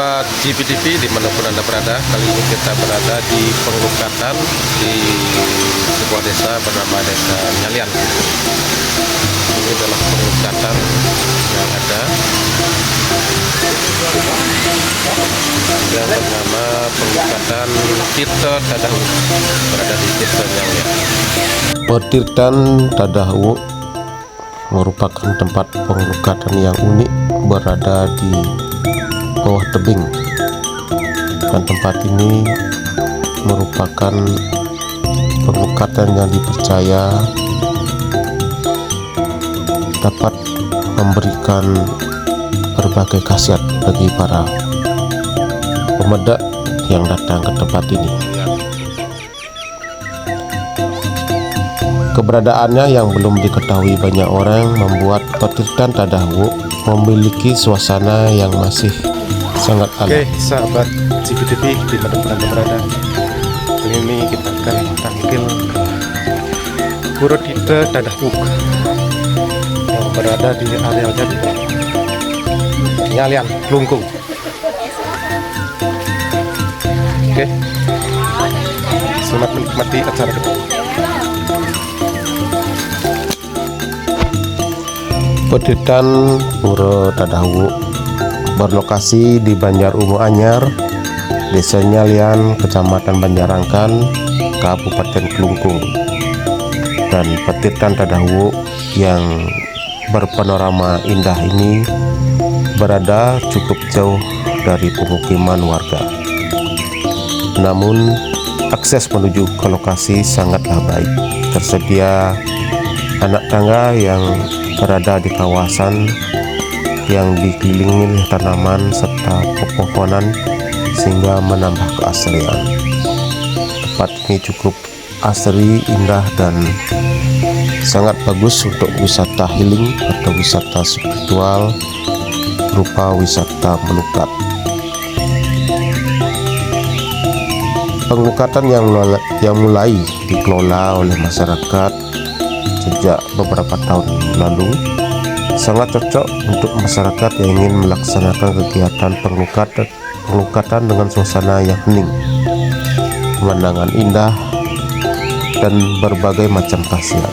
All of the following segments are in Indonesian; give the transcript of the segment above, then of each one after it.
Sahabat GPTV dimanapun Anda berada, kali ini kita berada di Penglukatan di sebuah desa bernama Desa Nyalian. Ini adalah penglukatan yang ada yang bernama Penglukatan Tirta Tadahu, berada di Desa Nyalian. Petirtan Tadahu merupakan tempat penglukatan yang unik berada di bawah tebing, dan tempat ini merupakan penglukatan yang dipercaya dapat memberikan berbagai khasiat bagi para pemedak yang datang ke tempat ini. Keberadaannya yang belum diketahui banyak orang membuat Petirtan Tadahu memiliki suasana yang masih sangat alami. Oke, sahabat GPTV dimanapun Anda berada, kali ini kita akan tampil Pura Tirta Tadahu yang berada di area Nyalian, Klungkung. Oke, selamat menikmati acara kita. Petirtan Pura Tadahu berlokasi di Banjar Ungu Anyar, Desa Nyalian, Kecamatan Banjarangkan, Kabupaten Klungkung. Dan Petirtan Tadahu yang berpanorama indah ini berada cukup jauh dari pemukiman warga. Namun akses menuju ke lokasi sangatlah baik. Tersedia anak tangga yang berada di kawasan yang dikelilingi oleh tanaman serta pepohonan sehingga menambah keasrian. Tempat ini cukup asri, indah, dan sangat bagus untuk wisata healing atau wisata spiritual berupa wisata melukat. Penglukatan yang mulai dikelola oleh masyarakat sejak beberapa tahun lalu sangat cocok untuk masyarakat yang ingin melaksanakan kegiatan penglukatan dengan suasana yang hening, pemandangan indah, dan berbagai macam khasiat,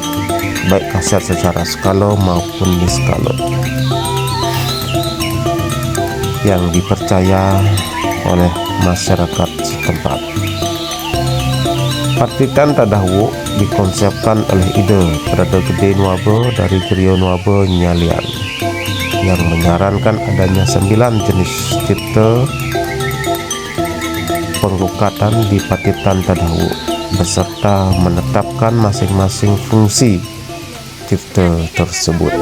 baik khasiat secara skala maupun niskala, yang dipercaya oleh masyarakat setempat. Petirtan Tadahu dikonsepkan oleh Ide Brada Gede Nuaba dari Gerio Nuaba Nyalian yang menyarankan adanya 9 jenis tirta penglukatan di Petirtan Tadahu beserta menetapkan masing-masing fungsi tirta tersebut.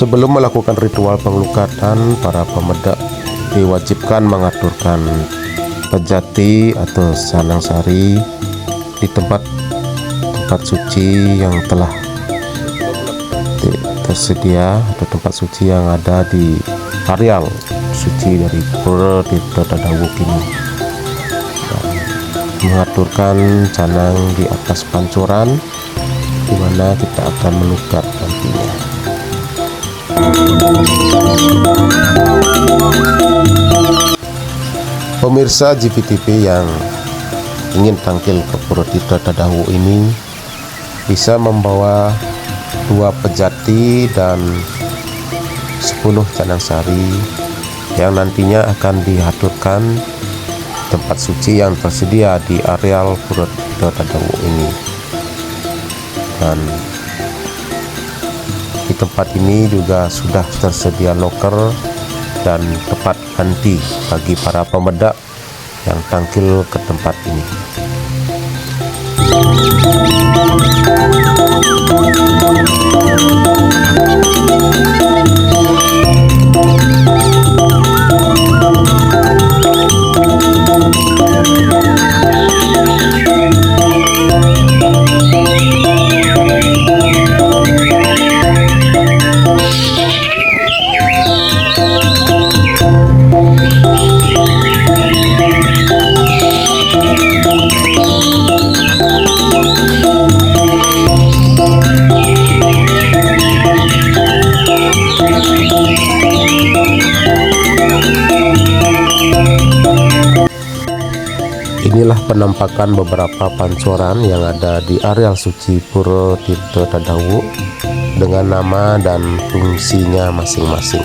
Sebelum melakukan ritual penglukatan, para pemedak diwajibkan mengaturkan pejati atau sanang sari di tempat suci yang telah tersedia atau tempat suci yang ada di areal suci dari Pura Tirta Tadahu ini. Mengaturkan canang di atas pancuran di mana kita akan melukat nantinya. Pemirsa GPTV yang ingin tampil ke Pura Tirta Tadahu ini bisa membawa 2 pejati dan 10 canang sari yang nantinya akan diaturkan tempat suci yang tersedia di areal Pura Tirta Tadahu ini. Dan di tempat ini juga sudah tersedia loker dan tempat ganti bagi para pemedak yang tampil ke tempat ini. penampakan beberapa pancoran yang ada di areal suci Pura Tirta Tadawu dengan nama dan fungsinya masing-masing.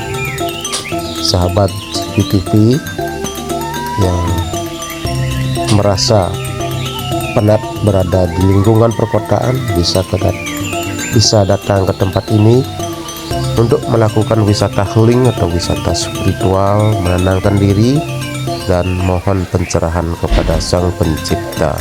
Sahabat PTV yang merasa penat berada di lingkungan perkotaan bisa datang ke tempat ini untuk melakukan wisata healing atau wisata spiritual, menenangkan diri dan mohon pencerahan kepada Sang Pencipta.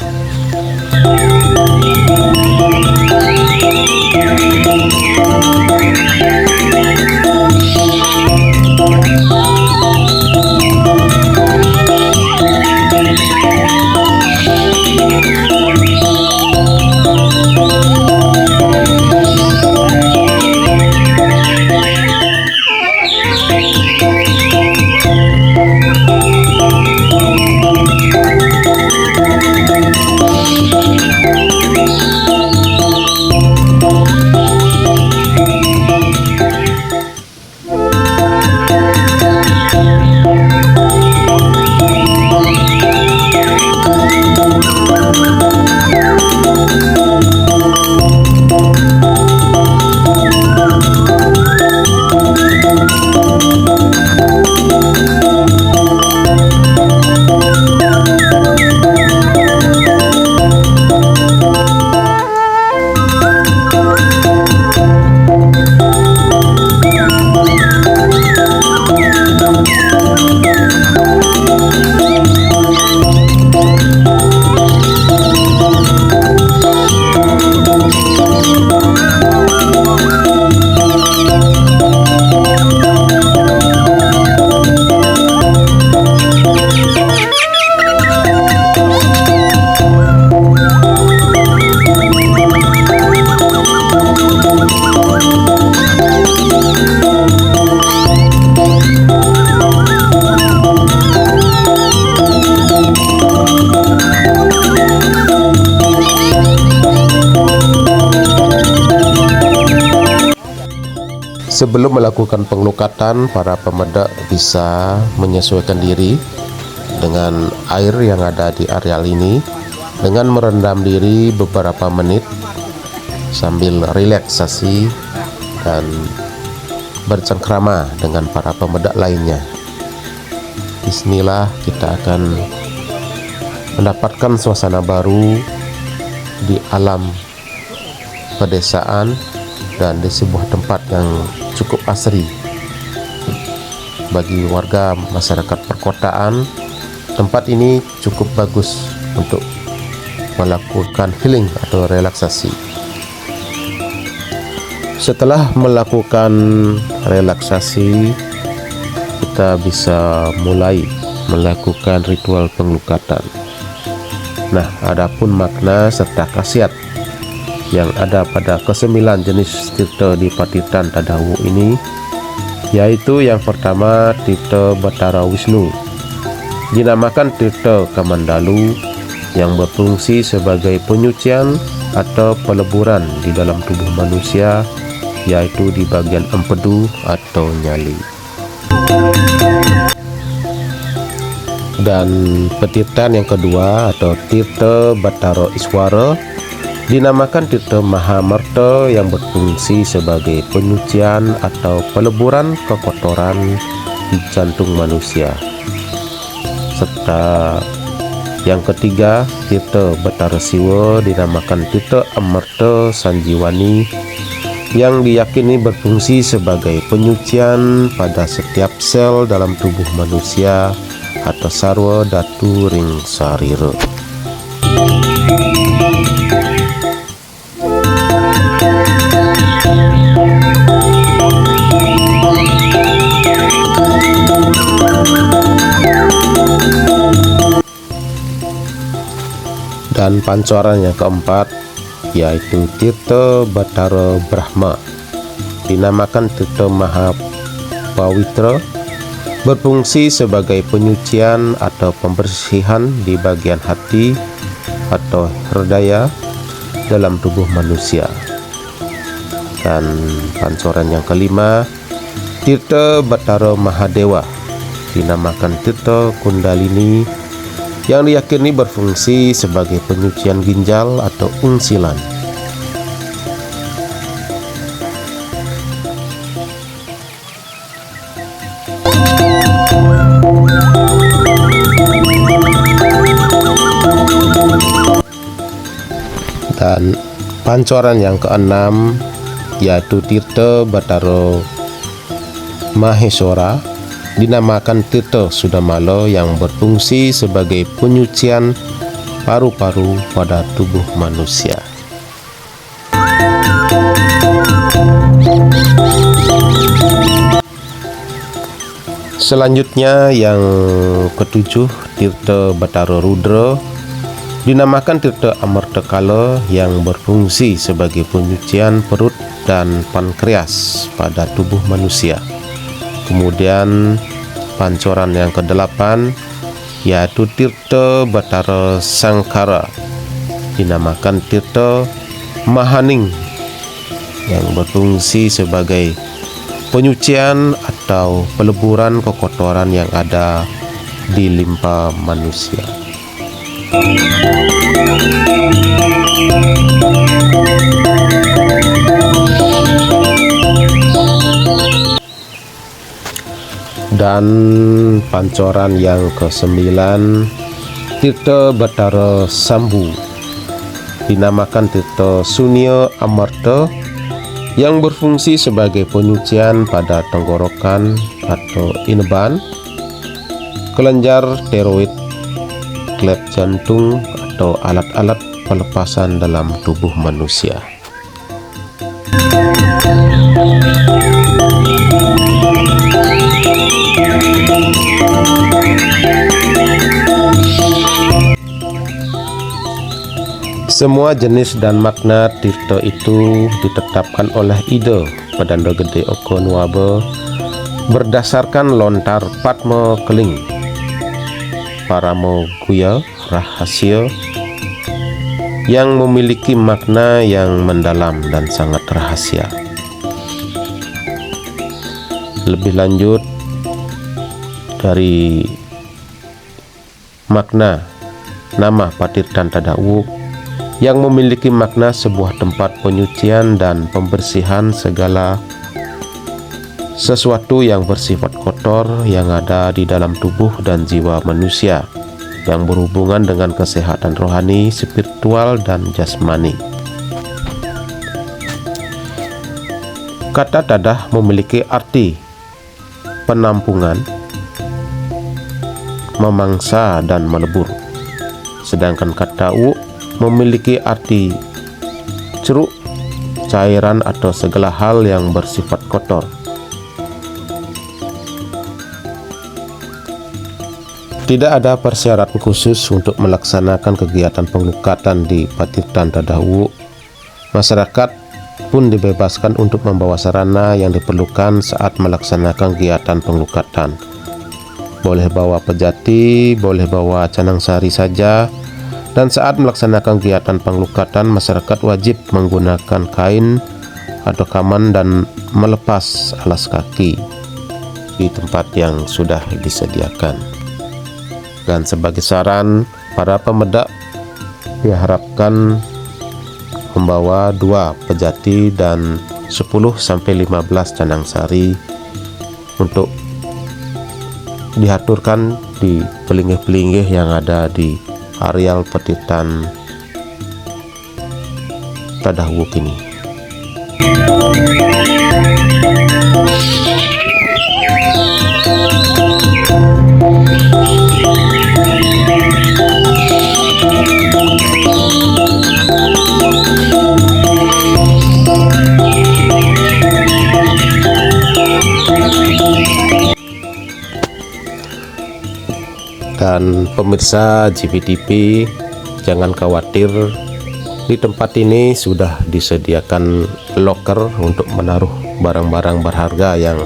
Sebelum melakukan pengelukatan, para pemedak bisa menyesuaikan diri dengan air yang ada di areal ini dengan merendam diri beberapa menit sambil relaksasi dan bercengkrama dengan para pemedak lainnya. Bismillah, kita akan mendapatkan suasana baru di alam pedesaan dan di sebuah tempat yang cukup asri. Bagi warga masyarakat perkotaan, tempat ini cukup bagus untuk melakukan healing atau relaksasi. Setelah melakukan relaksasi, kita bisa mulai melakukan ritual pengelukatan. Nah, adapun makna serta khasiat yang ada pada ke-9 jenis tirta di Patirtan Tadawu ini, yaitu yang pertama tirta Batara Wisnu, dinamakan tirta Kamandalu, yang berfungsi sebagai penyucian atau peleburan di dalam tubuh manusia, yaitu di bagian empedu atau nyali. Dan petirtan yang kedua atau tirta Batara Iswara, dinamakan tirta Mahamarta, yang berfungsi sebagai penyucian atau peleburan kekotoran di jantung manusia. Serta yang ketiga tirta Batara Siwa, dinamakan tirta Amarta Sanjiwani, yang diyakini berfungsi sebagai penyucian pada setiap sel dalam tubuh manusia atau sarwa datu ring sarira. Dan pancoran yang keempat yaitu tirta Batara Brahma, dinamakan tirta Mahapawitra, berfungsi sebagai penyucian atau pembersihan di bagian hati atau herdaya dalam tubuh manusia. Dan pancoran yang kelima tirta Batara Mahadewa, dinamakan tirta Kundalini, yang diyakini berfungsi sebagai penyucian ginjal atau unsilan. Dan pancoran yang keenam yaitu Tirta Batara Maheswara, dinamakan Tirta Sudamala, yang berfungsi sebagai penyucian paru-paru pada tubuh manusia. Selanjutnya yang ketujuh, Tirta Batara Rudra, dinamakan Tirta Amartakala, yang berfungsi sebagai penyucian perut dan pankreas pada tubuh manusia. Kemudian pancoran yang kedelapan yaitu Tirta Batara Sangkara, dinamakan Tirta Mahaning, yang berfungsi sebagai penyucian atau peleburan kekotoran yang ada di limpa manusia. Dan pancoran yang ke-9, Tirta Batara Sambu, dinamakan Tirta Sunya Amarta, yang berfungsi sebagai penyucian pada tenggorokan atau ineban, kelenjar tiroid, klep jantung atau alat-alat pelepasan dalam tubuh manusia. Semua jenis dan makna tirta itu ditetapkan oleh Ida Pedanda Gede Oko Nuwaba berdasarkan lontar Padma Keling, Paramo Guya Rahasia, yang memiliki makna yang mendalam dan sangat rahasia. Lebih lanjut dari makna nama Patirtan Tadawu yang memiliki makna sebuah tempat penyucian dan pembersihan segala sesuatu yang bersifat kotor yang ada di dalam tubuh dan jiwa manusia, yang berhubungan dengan kesehatan rohani, spiritual, dan jasmani. Kata tadah memiliki arti penampungan, memangsa, dan melebur, sedangkan kata u memiliki arti ceruk, cairan, atau segala hal yang bersifat kotor. Tidak ada persyaratan khusus untuk melaksanakan kegiatan penglukatan di Patirtan Tadawu. Masyarakat pun dibebaskan untuk membawa sarana yang diperlukan saat melaksanakan kegiatan penglukatan. Boleh bawa pejati, boleh bawa canang sari saja. Dan saat melaksanakan kegiatan penglukatan, masyarakat wajib menggunakan kain atau kaman dan melepas alas kaki di tempat yang sudah disediakan. Dan sebagai saran, para pemedak diharapkan membawa 2 pejati dan 10-15 canang sari untuk diaturkan di pelinggih-pelinggih yang ada di areal Patirtan Tadawu ini. Dan pemirsa GPTV, jangan khawatir, di tempat ini sudah disediakan loker untuk menaruh barang-barang berharga yang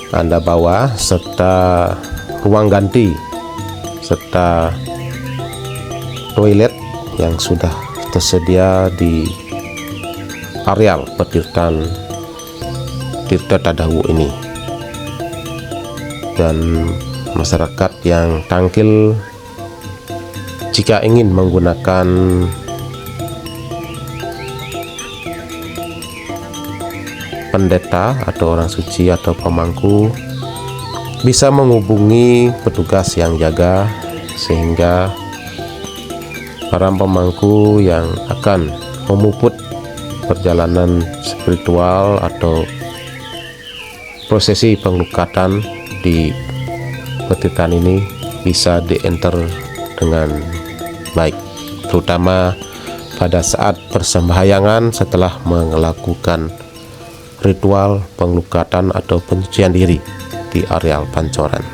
Anda bawa, serta ruang ganti, serta toilet yang sudah tersedia di areal Patirtan Tirta Tadawu ini. Dan masyarakat yang tangkil jika ingin menggunakan pendeta atau orang suci atau pemangku bisa menghubungi petugas yang jaga, sehingga para pemangku yang akan memuput perjalanan spiritual atau prosesi penglukatan di petikan ini bisa dienter dengan baik, terutama pada saat persembahyangan setelah melakukan ritual penglukatan atau pencucian diri di areal pancoran.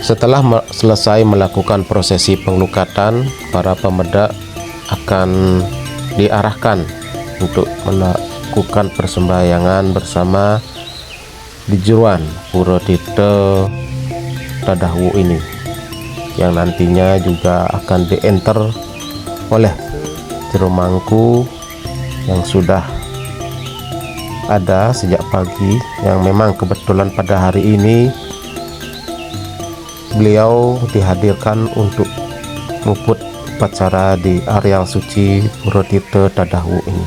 Setelah selesai melakukan prosesi penglukatan, para pemedak akan diarahkan untuk melakukan persembahyangan bersama di Jeruan Pura Tirta Tadahwu ini, yang nantinya juga akan dienter oleh juru mangku yang sudah ada sejak pagi, yang memang kebetulan pada hari ini beliau dihadirkan untuk muput upacara di areal suci Pura Tirta Tadahwu ini.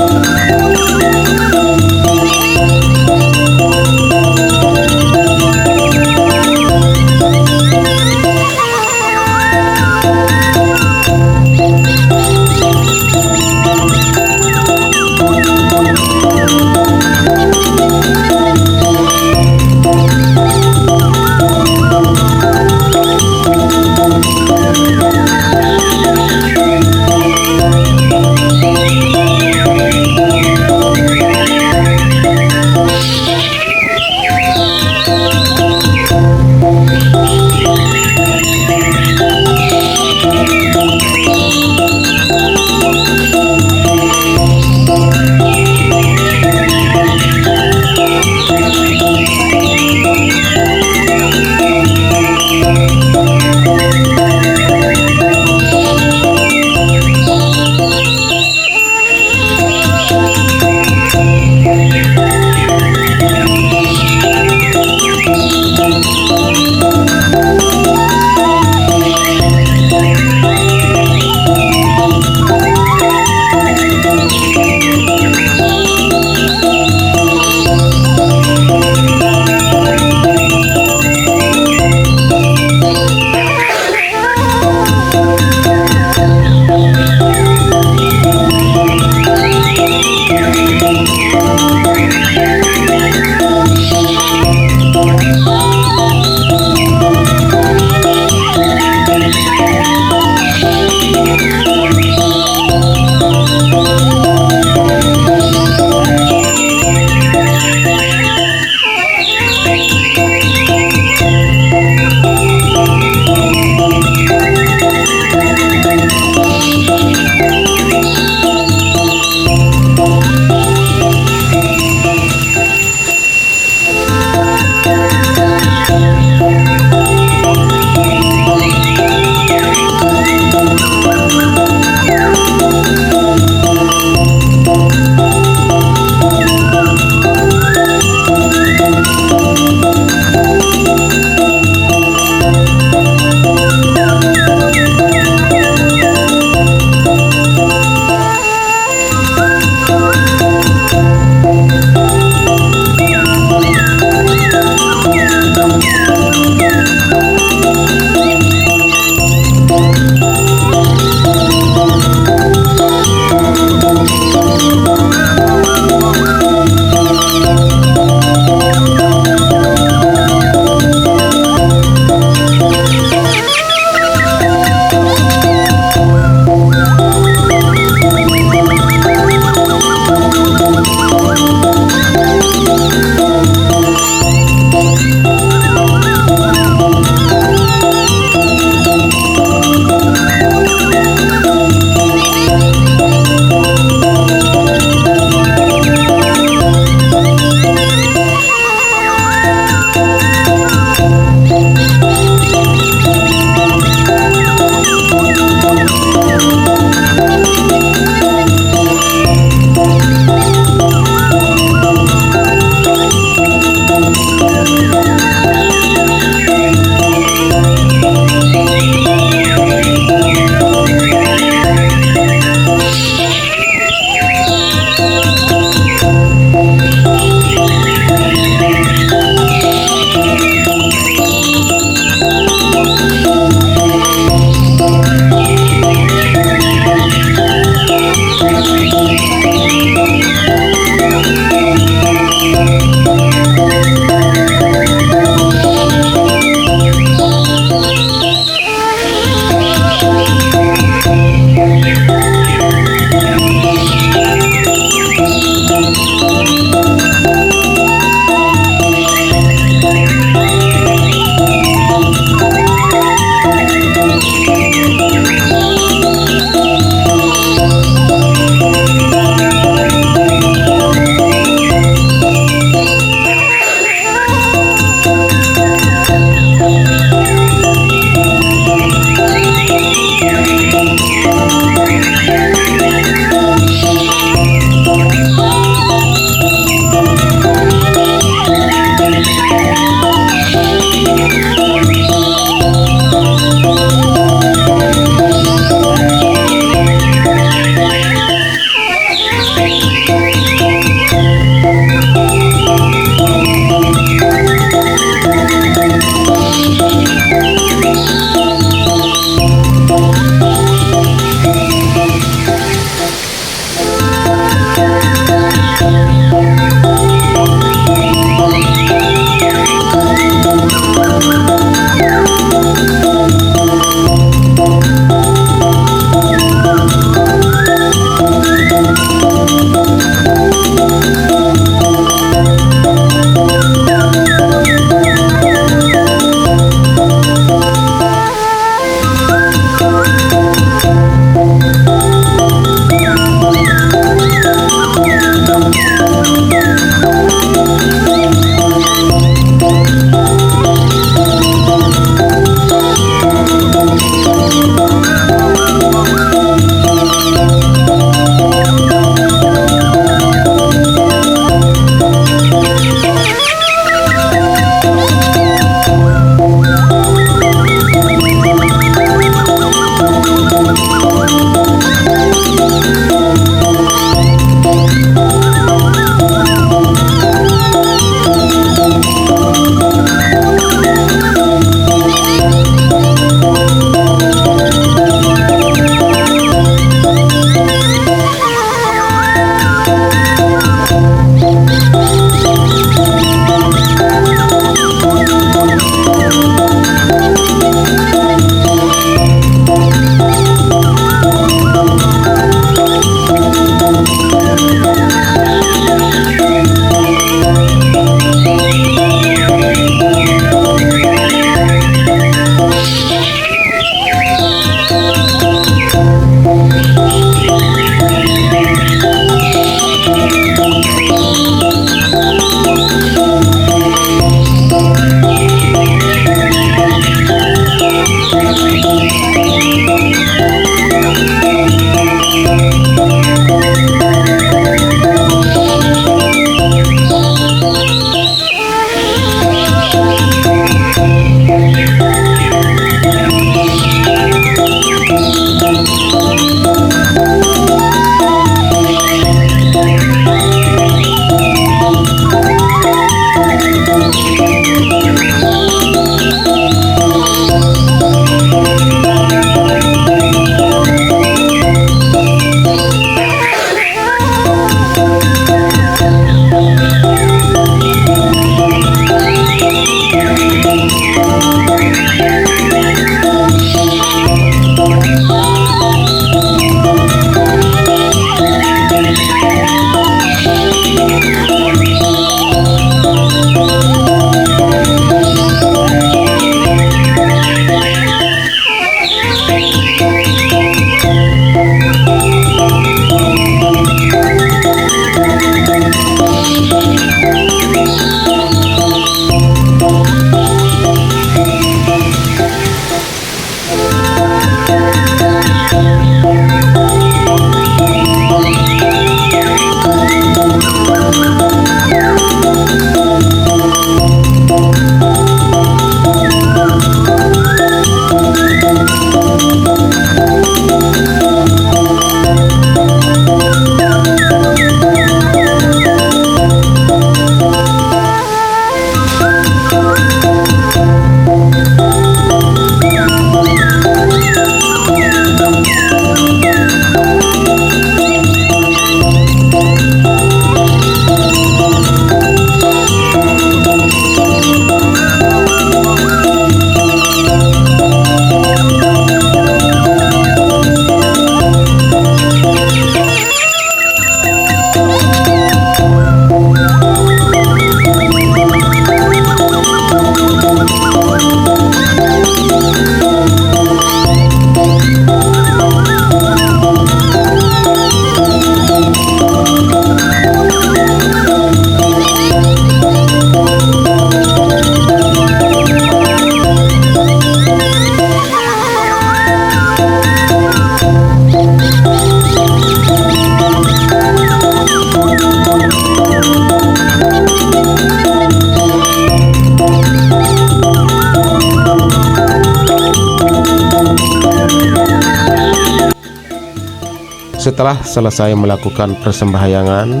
Setelah selesai melakukan persembahyangan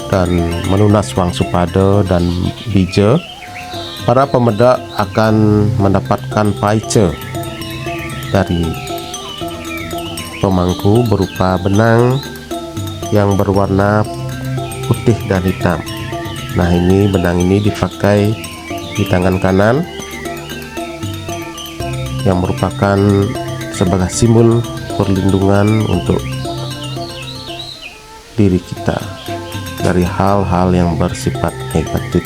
dan melunas wang supada dan bija, para pemedak akan mendapatkan paice dari pemangku berupa benang yang berwarna putih dan hitam. Nah, ini benang ini dipakai di tangan kanan yang merupakan sebagai simbol perlindungan untuk diri kita dari hal-hal yang bersifat negatif.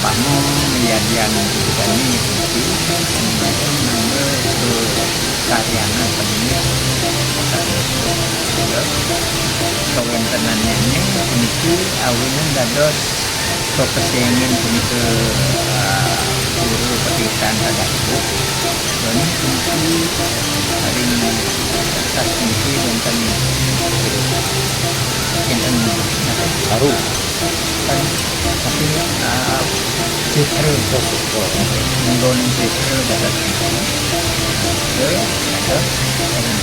Pamo yang kami karyana pennya kawan tenannya ini awinan dados kesengin ke guru petitan tadaku dan ini hari ini tas ini dan enten baru kan tapi citra menggunakan citra dapat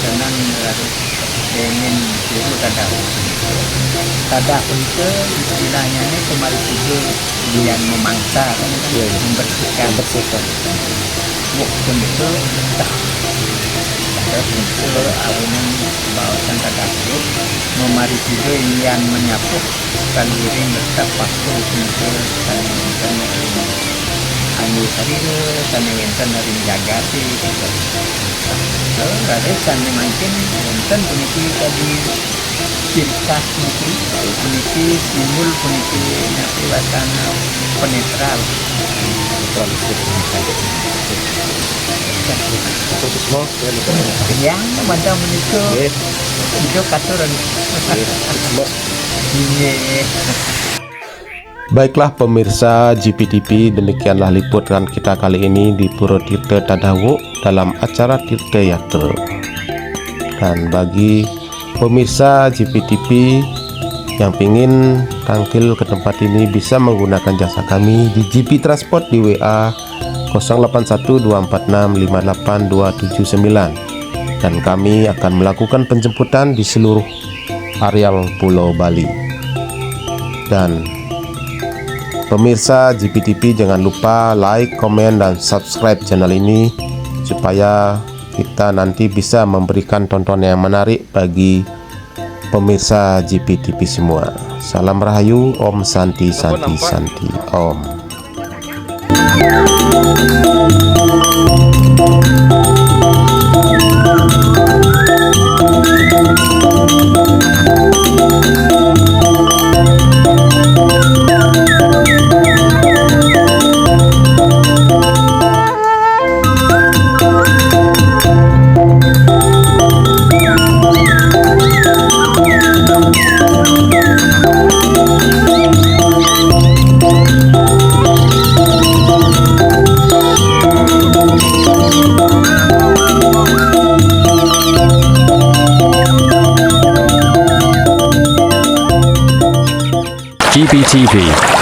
tenan harus ingin itu tadak itu istilahnya ini kemarin itu yang memangsa membersihkan bukan itu terus awinan bawasan tadaku memari itu yang menyapu kaliring tetap waktu untuk anu sarire sane wenten dari jagati so ada sane mancing wenten puniki tadi ciri khas puniki simbol puniki nasi wasana penetral yang macam itu itu katuran Baiklah pemirsa GPTV, demikianlah liputan kita kali ini di Pura Tirta Tadawu dalam acara Tirta Yatra. Dan bagi pemirsa GPTV yang ingin tampil ke tempat ini bisa menggunakan jasa kami di GP Transport di WA 0812465829 dan kami akan melakukan penjemputan di seluruh areal Pulau Bali. Dan pemirsa GPTV jangan lupa like, komen, dan subscribe channel ini supaya kita nanti bisa memberikan tontonan yang menarik bagi pemirsa GPTV semua. Salam Rahayu, Om Santi Santi Santi Om. BTV.